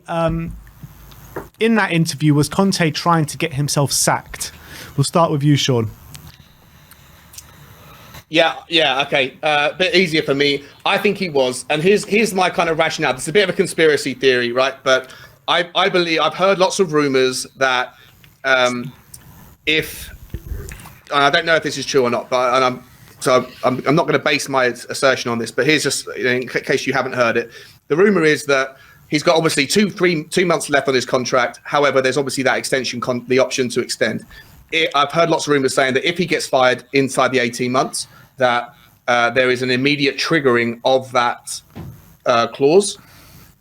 in that interview, was Conte trying to get himself sacked? We'll start with you, Sean. Yeah, okay. A bit easier for me. I think he was. And here's my kind of rationale. This is a bit of a conspiracy theory, right? But I believe, I've heard lots of rumors that if, and I don't know if this is true or not, but I'm not going to base my assertion on this, but here's just, in case you haven't heard it. The rumor is that he's got obviously 2 months left on his contract. However, there's obviously that extension, the option to extend. I've heard lots of rumors saying that if he gets fired inside the 18 months, that there is an immediate triggering of that clause,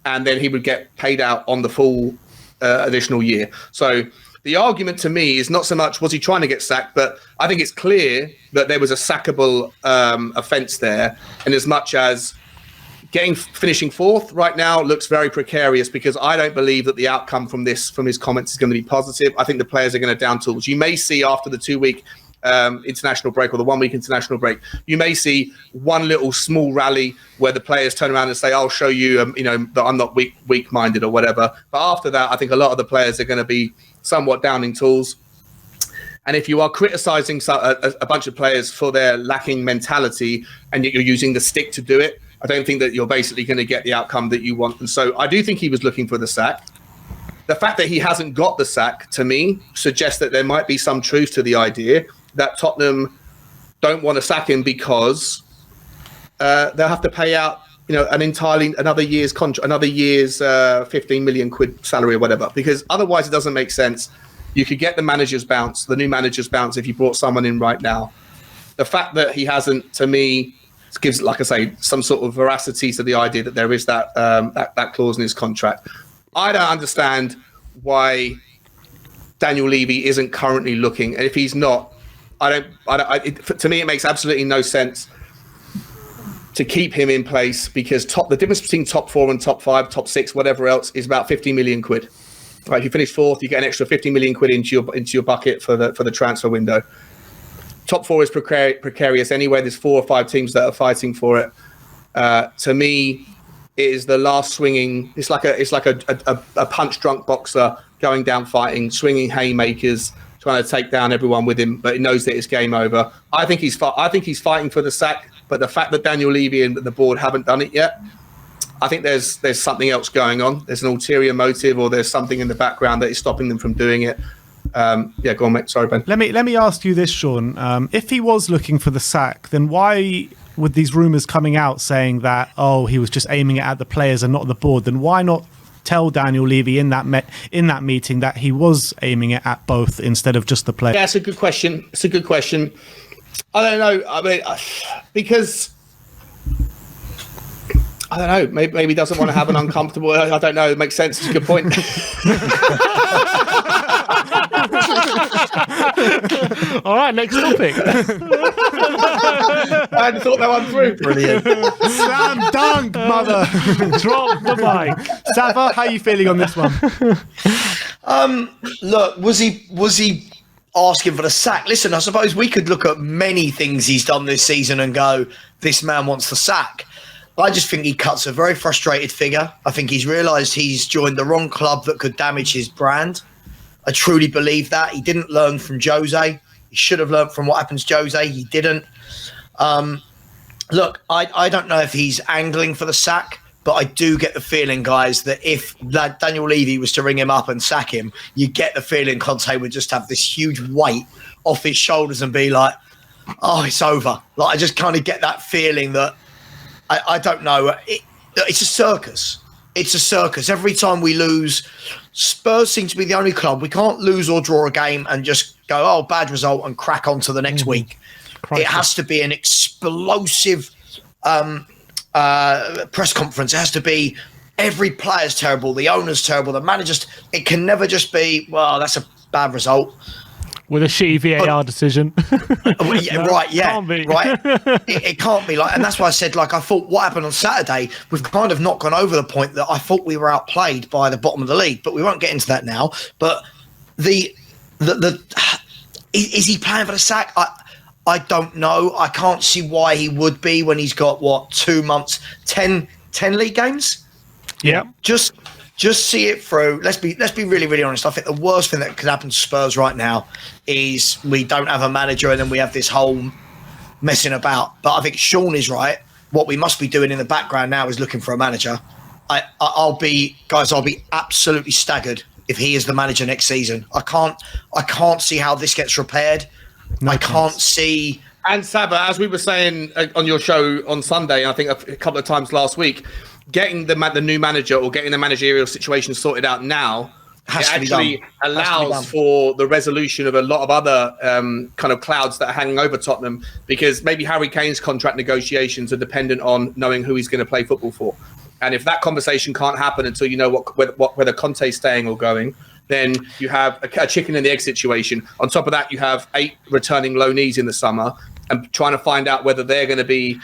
and then he would get paid out on the full additional year. So the argument to me is not so much was he trying to get sacked, but I think it's clear that there was a sackable offence there, in as much as finishing fourth right now looks very precarious, because I don't believe that the outcome from his comments is going to be positive. I think the players are going to down tools. You may see after the 2-week international break, or the 1-week international break, you may see one little small rally where the players turn around and say, I'll show you, that I'm not weak-minded or whatever. But after that, I think a lot of the players are going to be somewhat downing tools. And if you are criticising a bunch of players for their lacking mentality, and you're using the stick to do it, I don't think that you're basically going to get the outcome that you want. And so I do think he was looking for the sack. The fact that he hasn't got the sack, to me, suggests that there might be some truth to the idea that Tottenham don't want to sack him because they'll have to pay out, another year's contract, another year's 15 million quid salary or whatever. Because otherwise, it doesn't make sense. You could get the new manager's bounce, if you brought someone in right now. The fact that he hasn't, to me, gives, like I say, some sort of veracity to the idea that there is that clause in his contract. I don't understand why Daniel Levy isn't currently looking, and if he's not, to me, it makes absolutely no sense to keep him in place, because the difference between top 4 and top 5, top 6, whatever else, is about 50 million quid. Right, if you finish fourth, you get an extra 50 million quid into your bucket for the transfer window. Top 4 is precarious anyway. There's 4 or 5 teams that are fighting for it. To me, it is the last swinging. It's like a punch-drunk boxer going down fighting, swinging haymakers, trying to take down everyone with him, but he knows that it's game over. I think he's fighting for the sack, but the fact that Daniel Levy and the board haven't done it yet, I think there's something else going on. There's an ulterior motive, or there's something in the background that is stopping them from doing it. Go on, mate. Sorry, Ben. Let me ask you this, Sean. If he was looking for the sack, then why, with these rumours coming out saying that, he was just aiming it at the players and not the board, then why not tell Daniel Levy in that meeting that he was aiming it at both instead of just the players? Yeah, it's a good question. I don't know. I mean, because I don't know. Maybe he doesn't want to have an uncomfortable. I don't know. It makes sense. It's a good point. All right, next topic. I hadn't thought that one through. Brilliant. Slam dunk, mother. Drop the mic. Sava, how are you feeling on this one? Look, was he asking for the sack? Listen, I suppose we could look at many things he's done this season and go, this man wants the sack. I just think he cuts a very frustrated figure. I think he's realised he's joined the wrong club that could damage his brand. I truly believe that. He didn't learn from Jose. He should have learned from what happened to Jose. He didn't. Look, I don't know if he's angling for the sack, but I do get the feeling, guys, that if Daniel Levy was to ring him up and sack him, you get the feeling Conte would just have this huge weight off his shoulders and be like, oh, it's over. Like, I just kind of get that feeling that, I don't know. It's a circus. It's a circus. Every time we lose, Spurs seem to be the only club. We can't lose or draw a game and just go, oh, bad result, and crack on to the next week. Crisis. It has to be an explosive press conference. It has to be every player's terrible, the owner's terrible, the manager's. It can never just be, well, that's a bad result. With a shitty VAR decision. Right, yeah. Can't be. Right. It can't be like, and that's why I said, I thought what happened on Saturday, we've kind of not gone over the point that I thought we were outplayed by the bottom of the league, but we won't get into that now. But is he playing for the sack? I don't know. I can't see why he would be when he's got 2 months, 10 league games. Yeah. Just just see it through. Let's be really, really honest. I think the worst thing that could happen to Spurs right now is we don't have a manager and then we have this whole messing about. But I think Sean is right. What we must be doing in the background now is looking for a manager. I'll be absolutely staggered if he is the manager next season. I can't see how this gets repaired. I can't see. And Saba, as we were saying on your show on Sunday, I think a couple of times last week, getting the new manager or getting the managerial situation sorted out now actually allows for the resolution of a lot of other kind of clouds that are hanging over Tottenham, because maybe Harry Kane's contract negotiations are dependent on knowing who he's going to play football for. And if that conversation can't happen until you know whether Conte's staying or going, then you have a chicken and the egg situation. On top of that, you have 8 returning loanees in the summer and trying to find out whether they're going to be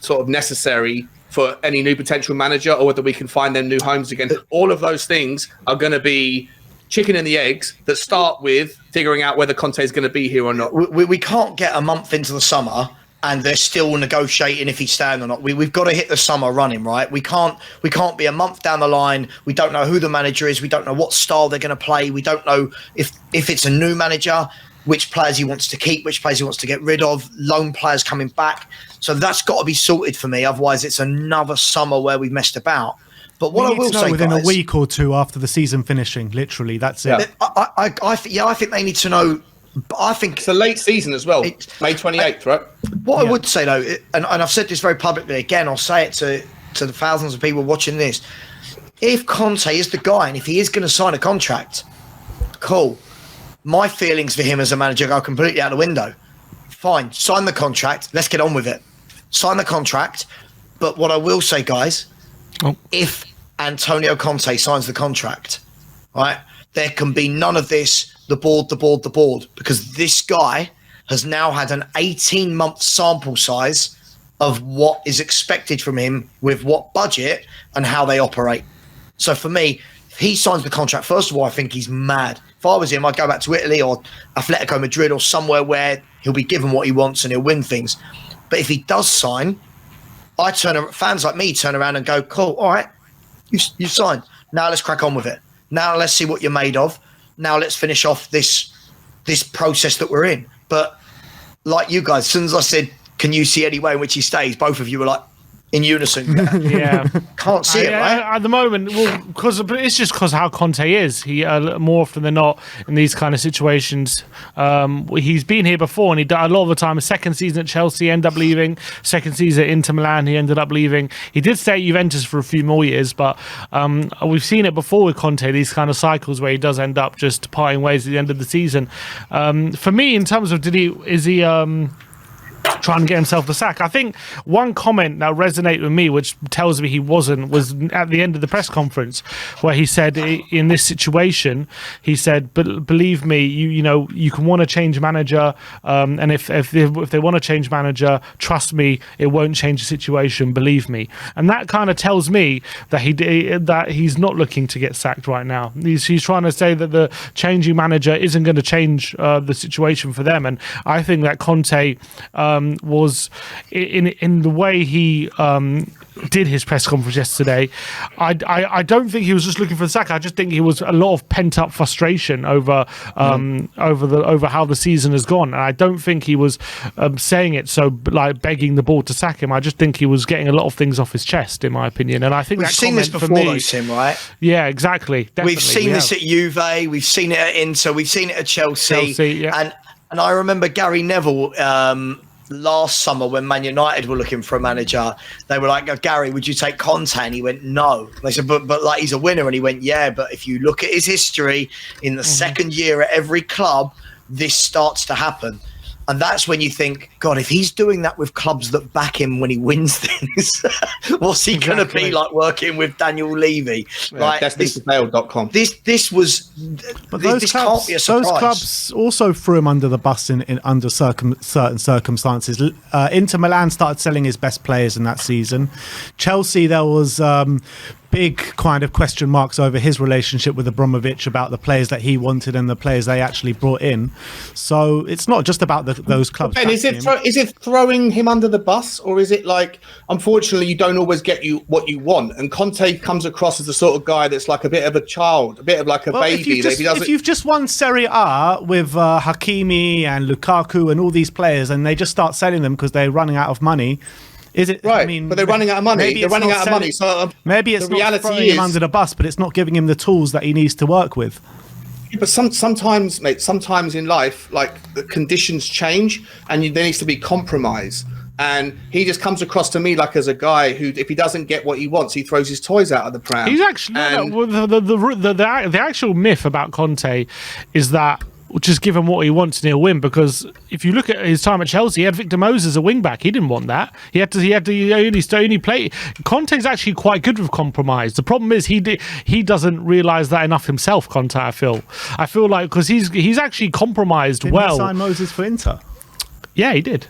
sort of necessary for any new potential manager or whether we can find them new homes again. All of those things are going to be chicken and the eggs that start with figuring out whether Conte is going to be here or not. We can't get a month into the summer and they're still negotiating if he's staying or not. We've got to hit the summer running, right? We can't be a month down the line. We don't know who the manager is. We don't know what style they're going to play. We don't know if it's a new manager, which players he wants to keep, which players he wants to get rid of, loan players coming back. So that's got to be sorted for me. Otherwise, it's another summer where we've messed about. But what I will say, within guys, a week or two after the season finishing, literally, that's it. I think they need to know. I think it's a late season as well. May 28th, right? What I would say though, and I've said this very publicly again, I'll say it to the thousands of people watching this. If Conte is the guy, and if he is going to sign a contract, cool. My feelings for him as a manager go completely out the window. Fine, sign the contract. Let's get on with it. Sign the contract. But what I will say, guys, if Antonio Conte signs the contract, right, there can be none of this, the board, because this guy has now had an 18-month sample size of what is expected from him with what budget and how they operate. So for me, if he signs the contract, first of all, I think he's mad. If I was him, I'd go back to Italy or Atletico Madrid or somewhere where he'll be given what he wants and he'll win things. But if he does sign, fans like me turn around and go, cool, all right, you signed. Now let's crack on with it. Now let's see what you're made of. Now let's finish off this process that we're in. But like you guys, as soon as I said, can you see any way in which he stays? Both of you were like, in unison. Yeah. Can't see it, right? At the moment, it's just because how Conte is. He more often than not in these kind of situations, he's been here before, and a lot of the time. His second season at Chelsea, ended up leaving. Second season at Inter Milan, he ended up leaving. He did stay at Juventus for a few more years, but we've seen it before with Conte. These kind of cycles where he does end up just parting ways at the end of the season. For me, in terms of is he trying to get himself the sack. I think one comment that resonated with me, which tells me he wasn't, was at the end of the press conference where he said, in this situation, he said, "But believe me, you can want to change manager, and if they want to change manager, trust me, it won't change the situation. Believe me." And that kind of tells me that he's not looking to get sacked right now. He's trying to say that the changing manager isn't going to change the situation for them. And I think that Conte was in the way he did his press conference yesterday. I don't think he was just looking for the sack. I just think he was a lot of pent up frustration over how the season has gone. And I don't think he was saying it so like begging the board to sack him. I just think he was getting a lot of things off his chest, in my opinion. And I think we've seen this before, though, Tim, right? Yeah, exactly. Definitely, we've seen this at Juve. We've seen it at Inter. We've seen it at Chelsea. Yeah. And I remember Gary Neville last summer when Man United were looking for a manager. They were like, "Gary, would you take Conte?" And he went, "No." They said, but like, he's a winner. And he went, "Yeah, but if you look at his history in the second year at every club, this starts to happen." And that's when you think, God, if he's doing that with clubs that back him when he wins things, what's he going to be like working with Daniel Levy? Yeah, like destinytofail.com. This was, but this can't be a surprise. Those clubs also threw him under the bus under certain circumstances. Inter Milan started selling his best players in that season. Chelsea, there was big kind of question marks over his relationship with Abramovich about the players that he wanted and the players they actually brought in. So it's not just about those clubs. And is it throwing him under the bus, or is it like, unfortunately, you don't always get what you want? And Conte comes across as the sort of guy that's like a bit of a child, a bit of like a baby. If you've just won Serie A with Hakimi and Lukaku and all these players, and they just start selling them because they're running out of money. Is it right? I mean, but they're running out of money. They're running out of money. So maybe it's not throwing him under the bus, but it's not giving him the tools that he needs to work with. But sometimes, mate, sometimes in life, like the conditions change, and there needs to be compromise. And he just comes across to me like as a guy who, if he doesn't get what he wants, he throws his toys out of the pram. He's actually the actual myth about Conte is that just give him what he wants and he'll win. Because if you look at his time at Chelsea, he had Victor Moses as a wing back. He didn't want that. He only play. Conte's actually quite good with compromise. The problem is he doesn't realise that enough himself. Conte, I feel like, because he's actually compromised Didn't well. He sign Moses for Inter. Yeah, he did.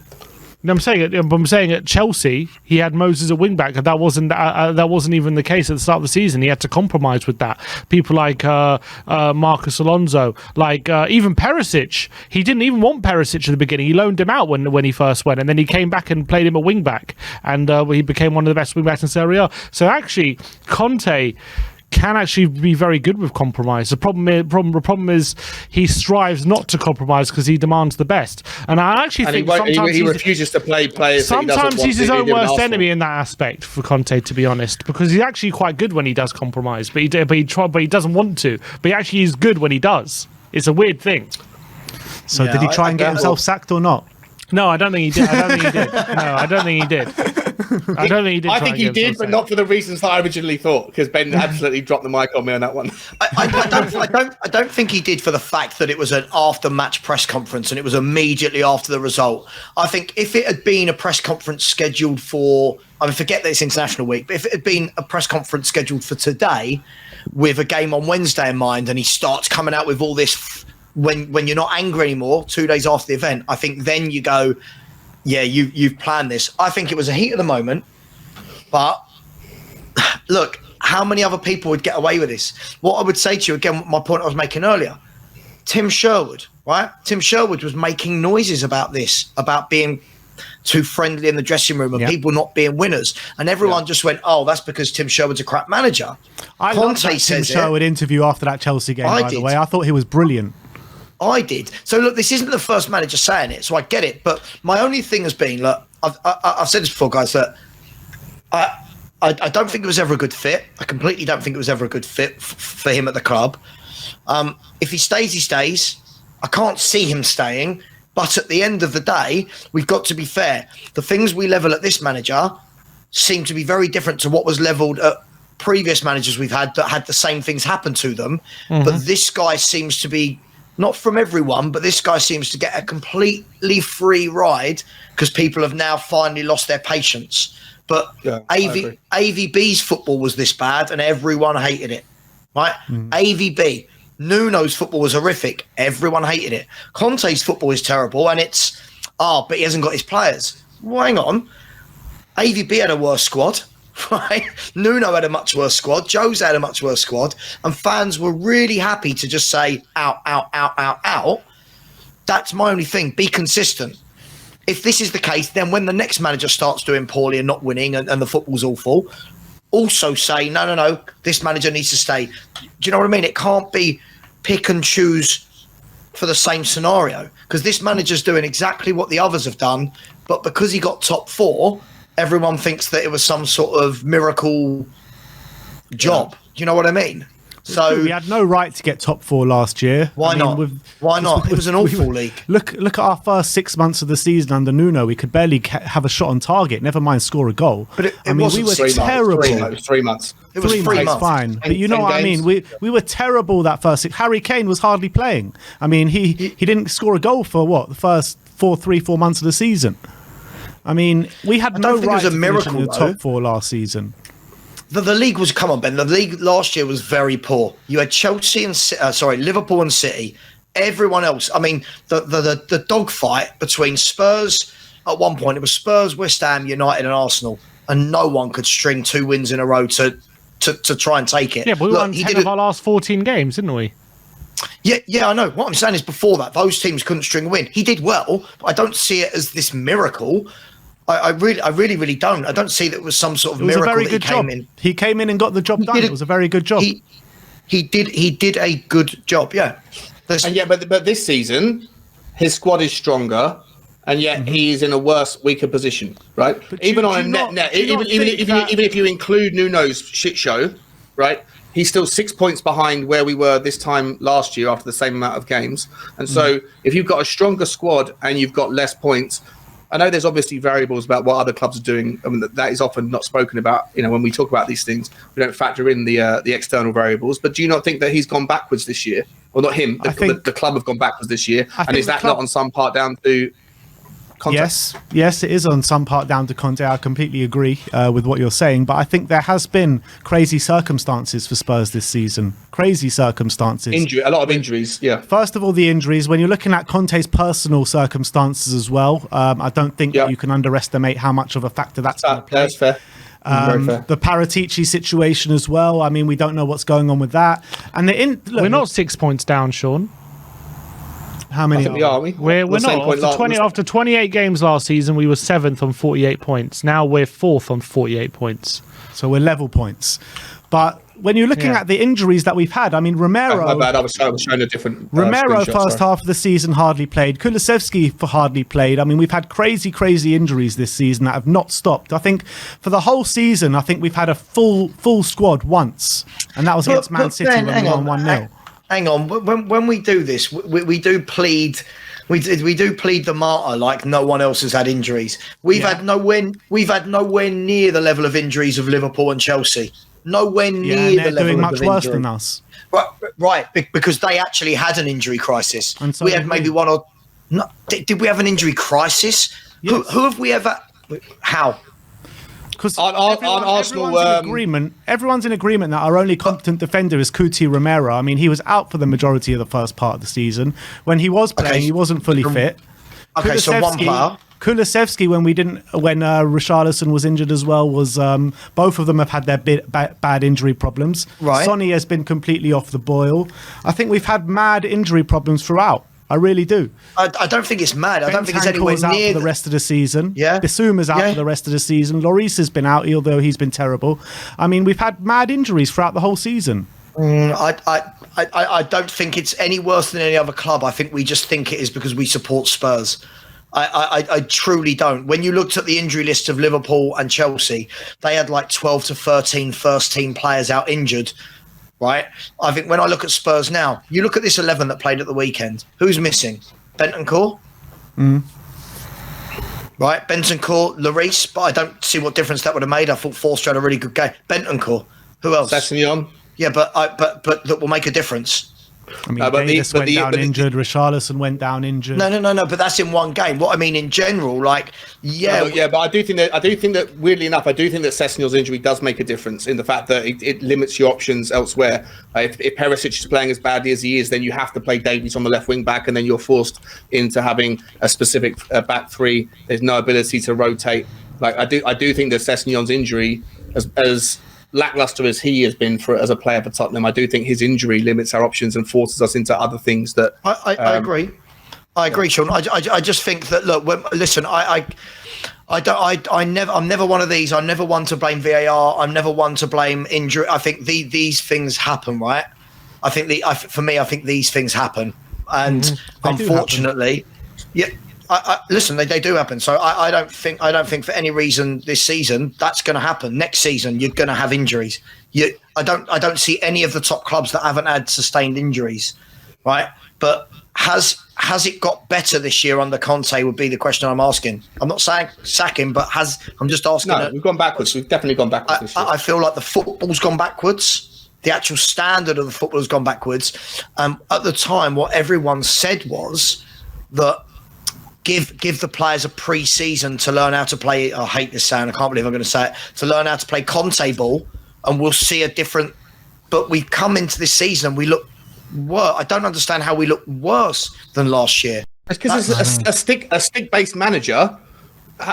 I'm saying at Chelsea he had Moses at wing back, and that wasn't even the case at the start of the season. He had to compromise with that. People like Marcus Alonso, like even Perisic. He didn't even want Perisic at the beginning. He loaned him out when he first went, and then he came back and played him at wing back, and he became one of the best wing backs in Serie A. So actually, Conte can actually be very good with compromise. The problem is he strives not to compromise because he demands the best. And I actually think sometimes he refuses to play players. Sometimes he's his own worst enemy in that aspect for Conte, to be honest, because he's actually quite good when he does compromise, but he doesn't want to. But he actually is good when he does. It's a weird thing. So did he try and get himself sacked or not? No, I don't think he did. No, I don't think he did. I don't think he did. I think he did, but not for the reasons that I originally thought, because Ben absolutely dropped the mic on me on that one. I don't think he did for the fact that it was an after-match press conference and it was immediately after the result. I think if it had been a press conference scheduled for, I mean, forget that it's International Week, but if it had been a press conference scheduled for today with a game on Wednesday in mind, and he starts coming out with all this when you're not angry anymore 2 days after the event, I think then you go, yeah, you've planned this. I think it was a heat of the moment, but look, how many other people would get away with this? What I would say to you, again, my point I was making earlier, Tim Sherwood, right? Tim Sherwood was making noises about this, about being too friendly in the dressing room and people not being winners. And everyone just went, oh, that's because Tim Sherwood's a crap manager. I loved that Tim Sherwood interview after that Chelsea game, by the way. I thought he was brilliant. I did. So look, this isn't the first manager saying it, so I get it. But my only thing has been, look, I've said this before, guys, that I don't think it was ever a good fit. I completely don't think it was ever a good fit for him at the club. If he stays, he stays. I can't see him staying. But at the end of the day, we've got to be fair. The things we level at this manager seem to be very different to what was leveled at previous managers we've had that had the same things happen to them. Mm-hmm. But this guy seems to be, not from everyone, but this guy seems to get a completely free ride because people have now finally lost their patience. But AVB's football was this bad and everyone hated it, right? AVB, Nuno's football was horrific. Everyone hated it. Conte's football is terrible and it's, but he hasn't got his players. Well, hang on. AVB had a worse squad. Right, Nuno had a much worse squad. Jose had a much worse squad, and fans were really happy to just say out, out, out, out, out. That's my only thing. Be consistent. If this is the case, then when the next manager starts doing poorly and not winning, and the football's awful, also say no. This manager needs to stay. Do you know what I mean? It can't be pick and choose for the same scenario because this manager's doing exactly what the others have done, but because he got top four, everyone thinks that it was some sort of miracle job. Do you know what I mean? So we had no right to get top four last year. Why not? Why not? It was an awful league. Look at our first 6 months of the season under Nuno. We could barely have a shot on target. Never mind score a goal. But we were terrible. It was 3 months. It was 3 months. Fine, but you know what I mean. We were terrible that first. Harry Kane was hardly playing. I mean, he didn't score a goal for the first 4 months of the season. I mean, we had no right to finish in the top four last season. The league was, come on, Ben. The league last year was very poor. You had Chelsea and Liverpool and City. Everyone else. I mean, the dogfight between Spurs at one point. It was Spurs, West Ham, United, and Arsenal, and no one could string 2 wins in a row to to try and take it. Yeah, but we won 10 of our last 14 games, didn't we? Yeah, I know. What I'm saying is before that, those teams couldn't string a win. He did well, but I don't see it as this miracle. I really don't. I don't see that it was some sort of miracle. It was a very good job. He came in and got the job done. It was a very good job. He did a good job, yeah. And yet, but this season, his squad is stronger, and yet he is in a worse, weaker position, right? But even on a net, even if you include Nuno's shit show, right? He's still 6 points behind where we were this time last year after the same amount of games. And so if you've got a stronger squad and you've got less points, I know there's obviously variables about what other clubs are doing. I mean, that is often not spoken about. You know, when we talk about these things, we don't factor in the external variables. But do you not think that he's gone backwards this year? Well, not him. The club have gone backwards this year. And is that not on some part down to Conte? Yes, it is on some part down to Conte. I completely agree with what you're saying, but I think there has been crazy circumstances for Spurs this season. Crazy circumstances. A lot of injuries, yeah. First of all, the injuries. When you're looking at Conte's personal circumstances as well, I don't think that you can underestimate how much of a factor that's going to play. That's fair. The Paratici situation as well. I mean, we don't know what's going on with that. And we're not 6 points down, Sean. How many are we? We're not. After 28 games last season, we were 7th on 48 points. Now we're 4th on 48 points. So we're level points. But when you're looking at the injuries that we've had, I mean, Romero... My bad, I was showing a different... Romero first half of the season hardly played. Kulusevski hardly played. I mean, we've had crazy injuries this season that have not stopped. I think for the whole season, I think we've had a full squad once. And that was against Man City when we won 1-0. Hang on. When we do this, we do plead. We do plead the martyr like no one else has had injuries. We've had nowhere near the level of injuries of Liverpool and Chelsea. Nowhere near the level doing of much injury. worse than us. Right, because they actually had an injury crisis. And so we had maybe one or. No, did we have an injury crisis? Yes. Who have we ever? How? Because Arsenal, everyone's in agreement that our only competent defender is Cuti Romero. I mean, he was out for the majority of the first part of the season. When he was playing, he wasn't fully fit. Okay, so one player. Kulusevski, when Richarlison was injured as well, was both of them have had their bad injury problems. Right. Sonny has been completely off the boil. I think we've had mad injury problems throughout. I really do. I don't think it's mad. I don't think it's anywhere out near for the rest of the season. Yeah. Bissouma's out for the rest of the season. Lloris has been out, although he's been terrible. I mean, we've had mad injuries throughout the whole season. I don't think it's any worse than any other club. I think we just think it is because we support Spurs. I truly don't. When you looked at the injury list of Liverpool and Chelsea, they had like 12 to 13 first team players out injured. Right, I think when I look at Spurs now, you look at this 11 that played at the weekend. Who's missing? Bentancur. Right, Bentancur, Lloris, but I don't see what difference that would have made. I thought Forster had a really good game. Bentancur. Who else? Sessegnon. Yeah, but that will make a difference. I mean, Davis went down injured. Richarlison went down injured. No. But that's in one game. What I mean in general, like, but I do think that weirdly enough, I do think that Sessegnon's injury does make a difference in the fact that it limits your options elsewhere. If Perisic is playing as badly as he is, then you have to play Davies on the left wing back, and then you're forced into having a specific back three. There's no ability to rotate. Like I do think that Sessegnon's injury, as lackluster as he has been as a player for Tottenham, I do think his injury limits our options and forces us into other things that I agree. I agree, Sean. I just think that listen, I'm never one of these. I'm never one to blame VAR. I'm never one to blame injury. I think these things happen, right? I think I think these things happen, and unfortunately, listen, they do happen. So I don't think for any reason this season that's going to happen. Next season you're going to have injuries. I don't see any of the top clubs that haven't had sustained injuries, right? But has it got better this year under Conte would be the question I'm asking. I'm not saying sack him, but I'm just asking. No, we've gone backwards. We've definitely gone backwards this year. I feel like the football's gone backwards. The actual standard of the football has gone backwards. At the time, what everyone said was that give the players a pre-season to learn how to play. I hate this sound. I can't believe I'm going to say it. To learn how to play Conte ball, and we'll see a different. But we've come into this season and we look. I don't understand how we look worse than last year. It's because a stick-based manager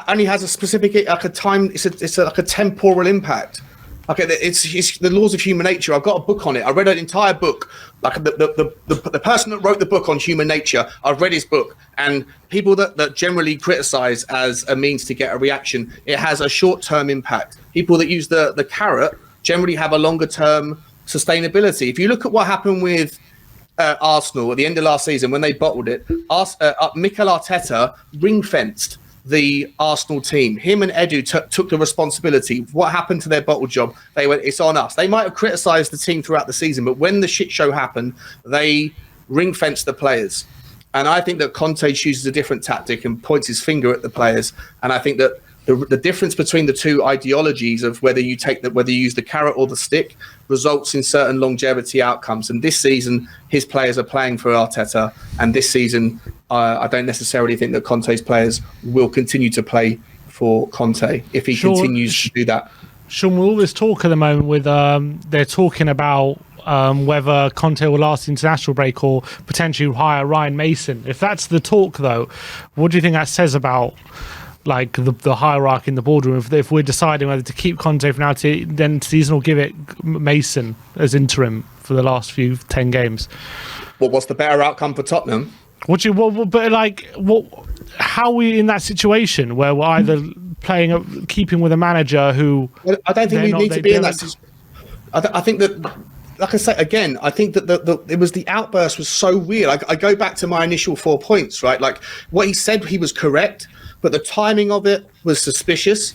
only has a specific time. It's like a temporal impact. Okay, it's the laws of human nature. I've got a book on it. I read an entire book. Like the person that wrote the book on human nature, I've read his book. And people that generally criticize as a means to get a reaction, it has a short-term impact. People that use the carrot generally have a longer-term sustainability. If you look at what happened with Arsenal at the end of last season when they bottled it, Mikel Arteta ring-fenced the Arsenal team. Him and Edu took the responsibility. What happened to their bottle job? They went, it's on us. They might have criticised the team throughout the season, but when the shit show happened, they ring-fenced the players. And I think that Conte chooses a different tactic and points his finger at the players. And I think that the difference between the two ideologies of whether you use the carrot or the stick results in certain longevity outcomes. And this season, his players are playing for Arteta. And this season, I don't necessarily think that Conte's players will continue to play for Conte if he continues to do that. Sean, with all this talk at the moment with they're talking about whether Conte will last the international break or potentially hire Ryan Mason. If that's the talk, though, what do you think that says about like the hierarchy in the boardroom? If we're deciding whether to keep Conte for now to then season or give it Mason as interim for the last 10 games? What's the better outcome for Tottenham? How are we in that situation where we're either keeping with a manager who? Well, I don't think we need to be in that situation. I think that, like I say again, I think that the outburst was so weird. I go back to my initial 4 points, right? Like what he said, he was correct, but the timing of it was suspicious,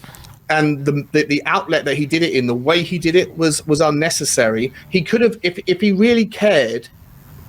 and the outlet that he did it in, the way he did it was unnecessary. He could have, if he really cared,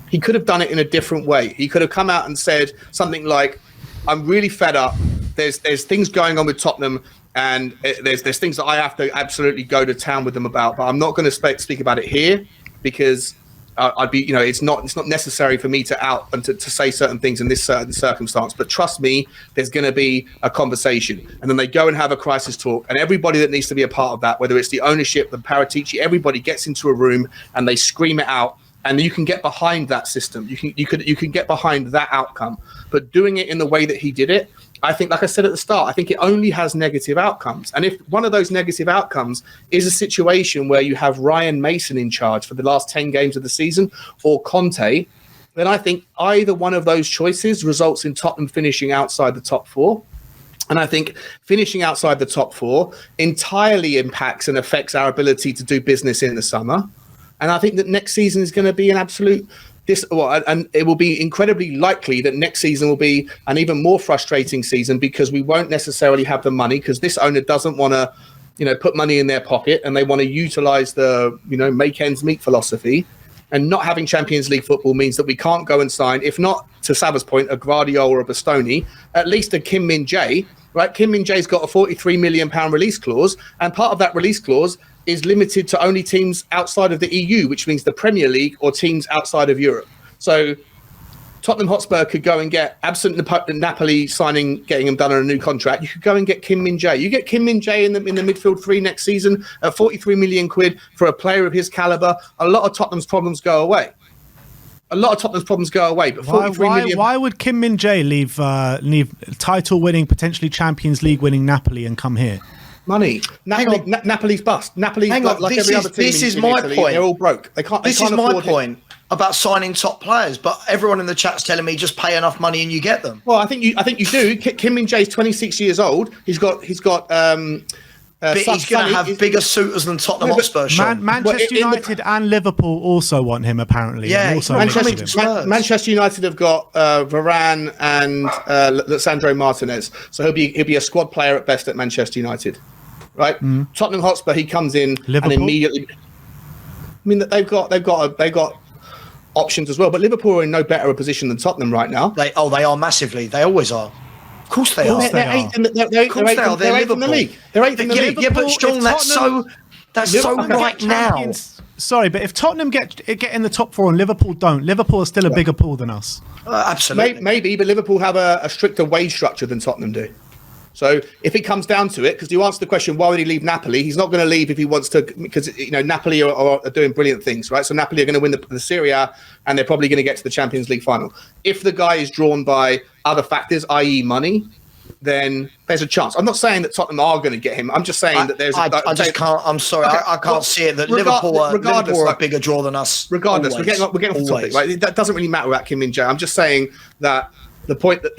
he could have done it in a different way. He could have come out and said something like, I'm really fed up. There's things going on with Tottenham, and there's things that I have to absolutely go to town with them about, but I'm not going to speak about it here because I'd be, it's not necessary for me to out and to say certain things in this certain circumstance. But trust me, there's going to be a conversation, and then they go and have a crisis talk, and everybody that needs to be a part of that, whether it's the ownership, the Paratici, everybody gets into a room and they scream it out. And you can get behind that system. You can get behind that outcome. But doing it in the way that he did it, I think, like I said at the start, I think it only has negative outcomes. And if one of those negative outcomes is a situation where you have Ryan Mason in charge for the last 10 games of the season or Conte, then I think either one of those choices results in Tottenham finishing outside the top four. And I think finishing outside the top four entirely impacts and affects our ability to do business in the summer. And I think that next season is going to be an absolute and it will be incredibly likely that next season will be an even more frustrating season because we won't necessarily have the money, because this owner doesn't want to, put money in their pocket, and they want to utilize the, make ends meet philosophy. And not having Champions League football means that we can't go and sign, if not, to Sava's point, a Guardiola or a Bastoni, at least a Kim Min-jae, right? Kim Min-jae's got a £43 million release clause, and part of that release clause is limited to only teams outside of the EU, which means the Premier League or teams outside of Europe. So Tottenham Hotspur could go and get, absent Napoli getting him done on a new contract, you could go and get Kim Min-jae. You get Kim Min-jae in the midfield three next season at 43 million quid for a player of his caliber. A lot of Tottenham's problems go away. But 43 million. Why would Kim Min-jae leave title-winning, potentially Champions League-winning Napoli and come here? Money. Napoli's bust. Napoli's every other team. This is my point. They're all broke. They can't. This is my point about signing top players. But everyone in the chat's telling me just pay enough money and you get them. Well, I think you do. Kim Min-jae's 26 years old. He's got. But he's going to have bigger suitors than Tottenham Hotspur. Manchester United and Liverpool also want him, apparently. Yeah, Manchester United have got Varane and Lisandro Martinez, so he'll be a squad player at best at Manchester United, right? Tottenham Hotspur, he comes in Liverpool? And immediately. I mean, they've got options as well, but Liverpool are in no better a position than Tottenham right now. They are massively. They always are. Of course they are. They're eighth in the league. They're eighth in the league. Yeah, but Sean, that's so right now. Sorry, but if Tottenham get in the top four and Liverpool don't, Liverpool are still a bigger pool than us. Absolutely. Maybe, but Liverpool have a stricter wage structure than Tottenham do. So if it comes down to it, because you answer the question, why would he leave Napoli? He's not going to leave if he wants to, because Napoli are doing brilliant things, right? So Napoli are going to win the Serie A, and they're probably going to get to the Champions League final. If the guy is drawn by other factors, i.e. money, then there's a chance. I'm not saying that Tottenham are going to get him. I'm just saying that there's. I just can't. I'm sorry, Okay, I can't see it. That Liverpool are a bigger draw than us. Regardless, always, we're getting off the topic. Right? That doesn't really matter about Kim Min-jae. I'm just saying that the point that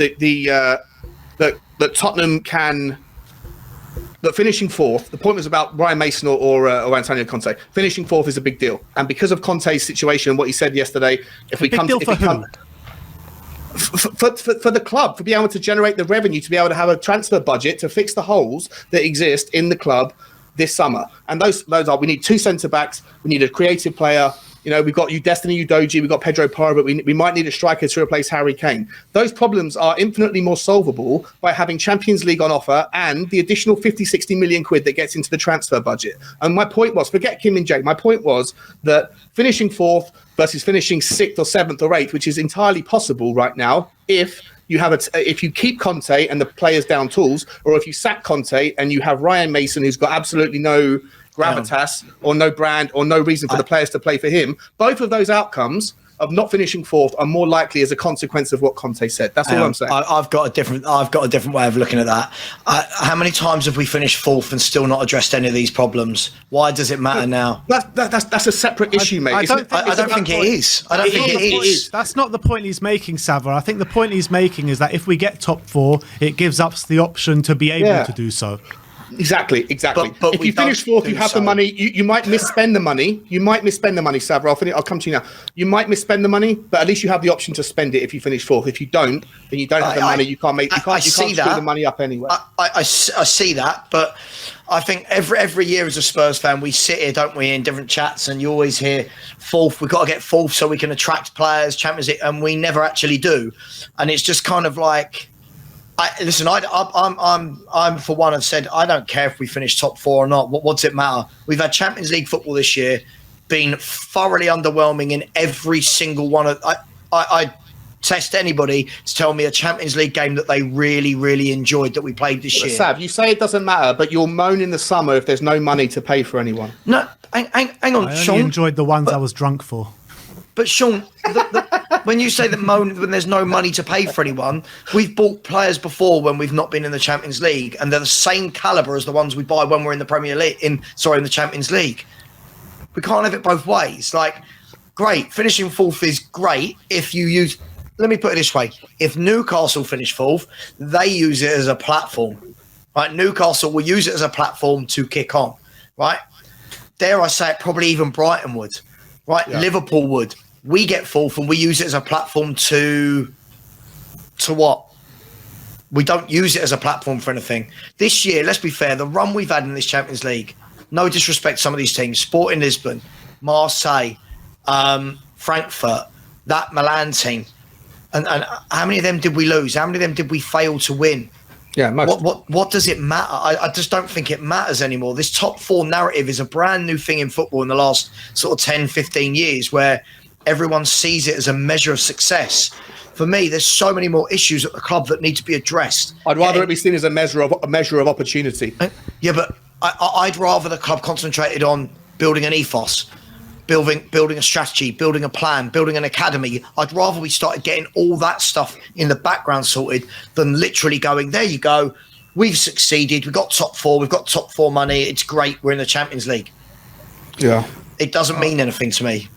that Tottenham can. That finishing fourth, the point was about Ryan Mason or Antonio Conte. Finishing fourth is a big deal, and because of Conte's situation and what he said yesterday, for the club, for being able to generate the revenue, to be able to have a transfer budget to fix the holes that exist in the club this summer, and those are we need 2 centre backs, we need a creative player. You know, we've got Destiny Udogie, we've got Pedro Porro, but we might need a striker to replace Harry Kane. Those problems are infinitely more solvable by having Champions League on offer and the additional 50-60 million quid that gets into the transfer budget. And my point was, forget Kim Min-jae, my point was that finishing fourth versus finishing 6th or 7th or 8th, which is entirely possible right now, if you have if you keep Conte and the players down tools, or if you sack Conte and you have Ryan Mason, who's got absolutely no gravitas or no brand or no reason for the players to play for him. Both of those outcomes of not finishing fourth are more likely as a consequence of what Conte said. That's all I'm saying. I've got a different way of looking at that. How many times have we finished fourth and still not addressed any of these problems? Why does it matter now? That's a separate issue, mate. I don't think it is. I don't think it is. That's not the point he's making, Sava. I think the point he's making is that if we get top 4, it gives us the option to be able to do so. Exactly. But if you finish fourth, you have the money. You might misspend the money. Sava, I'll come to you now. You might misspend the money, but at least you have the option to spend it if you finish fourth. If you don't, then you don't have the money. You can't screw the money up anyway. I see that, but I think every year as a Spurs fan, we sit here, don't we, in different chats, and you always hear fourth. We've got to get fourth so we can attract players, Champions League, and we never actually do. And it's just kind of like. I'm for one have said I don't care if we finish top 4 or not. What's it matter? We've had Champions League football this year, been thoroughly underwhelming in every single one of. I test anybody to tell me a Champions League game that they really, really enjoyed that we played this year. Sav, you say it doesn't matter, but you'll moan in the summer if there's no money to pay for anyone. No, hang on, I Sean. only enjoyed the ones I was drunk for. But Sean, when you say that when there's no money to pay for anyone, we've bought players before when we've not been in the Champions League, and they're the same caliber as the ones we buy when we're in the Premier League. In the Champions League. We can't have it both ways. Like, great, finishing fourth is great if you use. Let me put it this way: if Newcastle finish fourth, they use it as a platform. Right, Newcastle will use it as a platform to kick on. Right, dare I say it? Probably even Brighton would. Right, yeah. Liverpool would. We get fourth and we use it as a platform to what? We don't use it as a platform for anything. This year, let's be fair, the run we've had in this Champions League, no disrespect to some of these teams, Sporting Lisbon, Marseille, Frankfurt, that Milan team, and how many of them did we lose? How many of them did we fail to win? Yeah, most. What does it matter? I just don't think it matters anymore. This top 4 narrative is a brand new thing in football in the last sort of 10, 15 years where everyone sees it as a measure of success. For me, there's so many more issues at the club that need to be addressed. I'd rather it be seen as a measure of opportunity. Yeah, but I'd rather the club concentrated on building an ethos, building a strategy, building a plan, building an academy. I'd rather we started getting all that stuff in the background sorted than literally going, there you go, we've succeeded, we've got top 4, we've got top 4 money, it's great, we're in the Champions League. Yeah. It doesn't mean anything to me.